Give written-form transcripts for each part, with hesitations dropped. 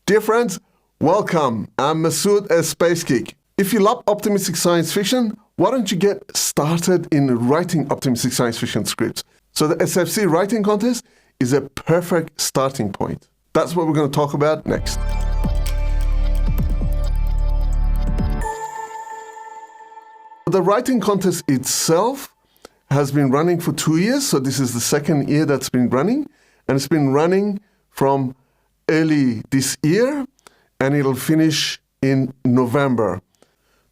Dear friends, welcome. I'm Masood, a space geek. If you love optimistic science fiction, why don't you get started in writing optimistic science fiction scripts? So the SFC writing contest is a perfect starting point. That's what we're going to talk about next. The writing contest itself has been running for 2 years, so this is the second year that's been running, and it's been running from early this year, and it'll finish in November.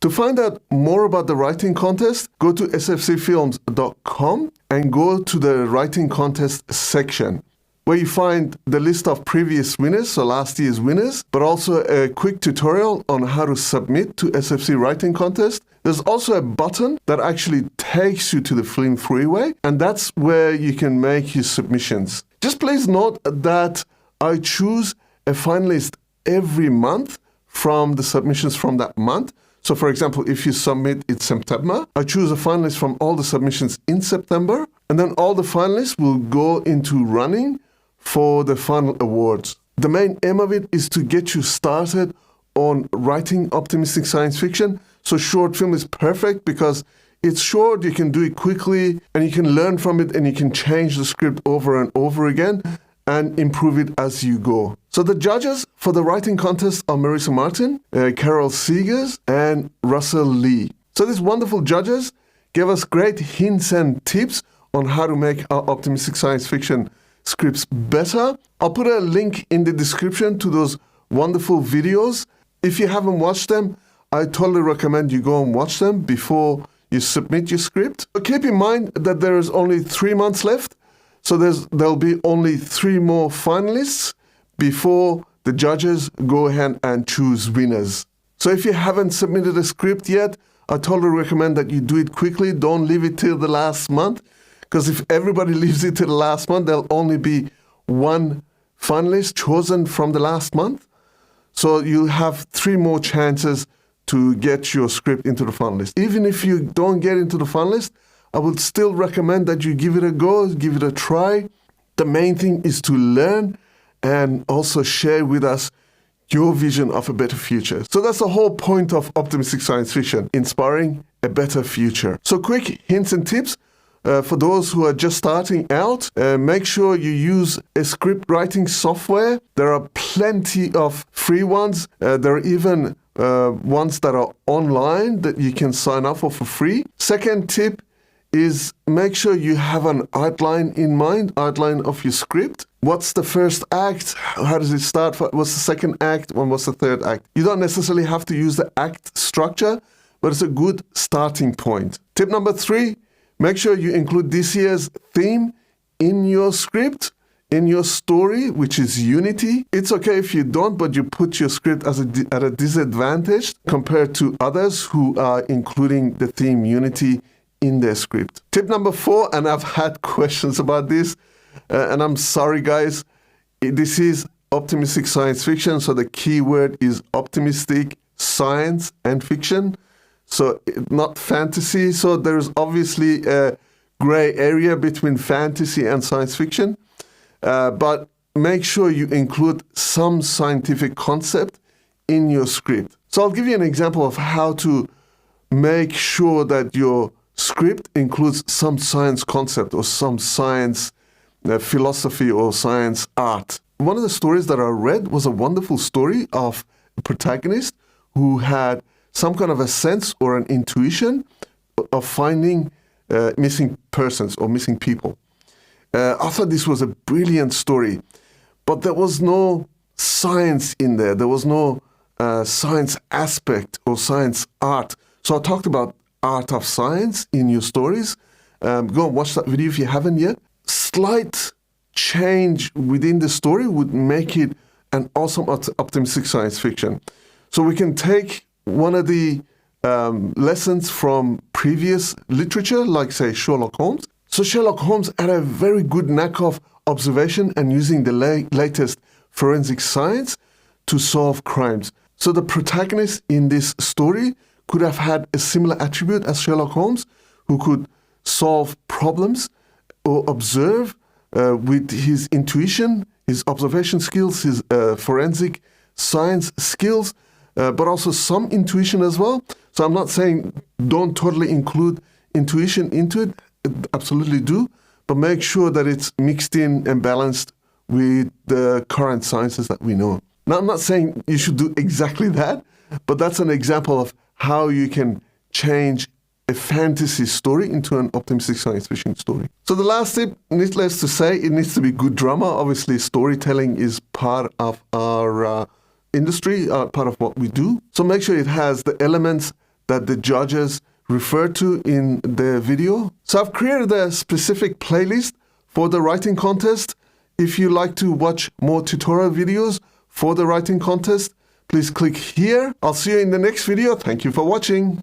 To find out more about the writing contest, go to sfcfilms.com and go to the writing contest section, where you find the list of previous winners, so last year's winners, but also a quick tutorial on how to submit to SFC Writing Contest. There's also a button that actually takes you to the Film Freeway, and that's where you can make your submissions. Just please note that I choose a finalist every month from the submissions from that month. So for example, if you submit in September, I choose a finalist from all the submissions in September, and then all the finalists will go into running for the final awards. The main aim of it is to get you started on writing optimistic science fiction. So short film is perfect because it's short, you can do it quickly, and you can learn from it, and you can change the script over and over again and improve it as you go. So the judges for the writing contest are Marissa Martin, Carol Seegers, and Russell Lee. So these wonderful judges gave us great hints and tips on how to make our optimistic science fiction scripts better. I'll put a link in the description to those wonderful videos. If you haven't watched them, I totally recommend you go and watch them before you submit your script. But keep in mind that there is only 3 months left, so there'll be only 3 more finalists before the judges go ahead and choose winners. So if you haven't submitted a script yet, I totally recommend that you do it quickly. Don't leave it till the last month, because if everybody leaves it till the last month, there'll only be 1 finalist chosen from the last month. So you have 3 more chances to get your script into the finalist. Even if you don't get into the finalist, I would still recommend that you give it a go, give it a try. The main thing is to learn and also share with us your vision of a better future. So that's the whole point of optimistic science fiction, inspiring a better future. So quick hints and tips. For those who are just starting out, make sure you use a script writing software. There are plenty of free ones. There are even ones that are online that you can sign up for free. Second tip is make sure you have an outline in mind, outline of your script. What's the first act? How does it start? What's the second act? And what's the third act? You don't necessarily have to use the act structure, but it's a good starting point. Tip number 3, make sure you include this year's theme in your script, in your story, which is unity. It's okay if you don't, but you put your script at a disadvantage compared to others who are including the theme unity in their script. Tip number 4, and I've had questions about this, and I'm sorry guys, this is optimistic science fiction, so the key word is optimistic science and fiction. So not fantasy, so there's obviously a gray area between fantasy and science fiction, but make sure you include some scientific concept in your script. So I'll give you an example of how to make sure that your script includes some science concept or some science philosophy or science art. One of the stories that I read was a wonderful story of a protagonist who had some kind of a sense or an intuition of finding missing persons or missing people. I thought this was a brilliant story, but there was no science in there. There was no science aspect or science art. So I talked about art of science in your stories. Go and watch that video if you haven't yet. Slight change within the story would make it an awesome optimistic science fiction. So we can take one of the lessons from previous literature, like say Sherlock Holmes. So Sherlock Holmes had a very good knack of observation and using the latest forensic science to solve crimes. So the protagonist in this story could have had a similar attribute as Sherlock Holmes, who could solve problems or observe with his intuition, his observation skills, his forensic science skills, but also some intuition as well. So I'm not saying don't totally include intuition into it. Absolutely do. But make sure that it's mixed in and balanced with the current sciences that we know. Now, I'm not saying you should do exactly that, but that's an example of how you can change a fantasy story into an optimistic science fiction story. So the last tip, needless to say, it needs to be good drama. Obviously, storytelling is part of our industry, part of what we do. So make sure it has the elements that the judges refer to in the video. So I've created a specific playlist for the writing contest. If you like to watch more tutorial videos for the writing contest, please click here. I'll see you in the next video. Thank you for watching.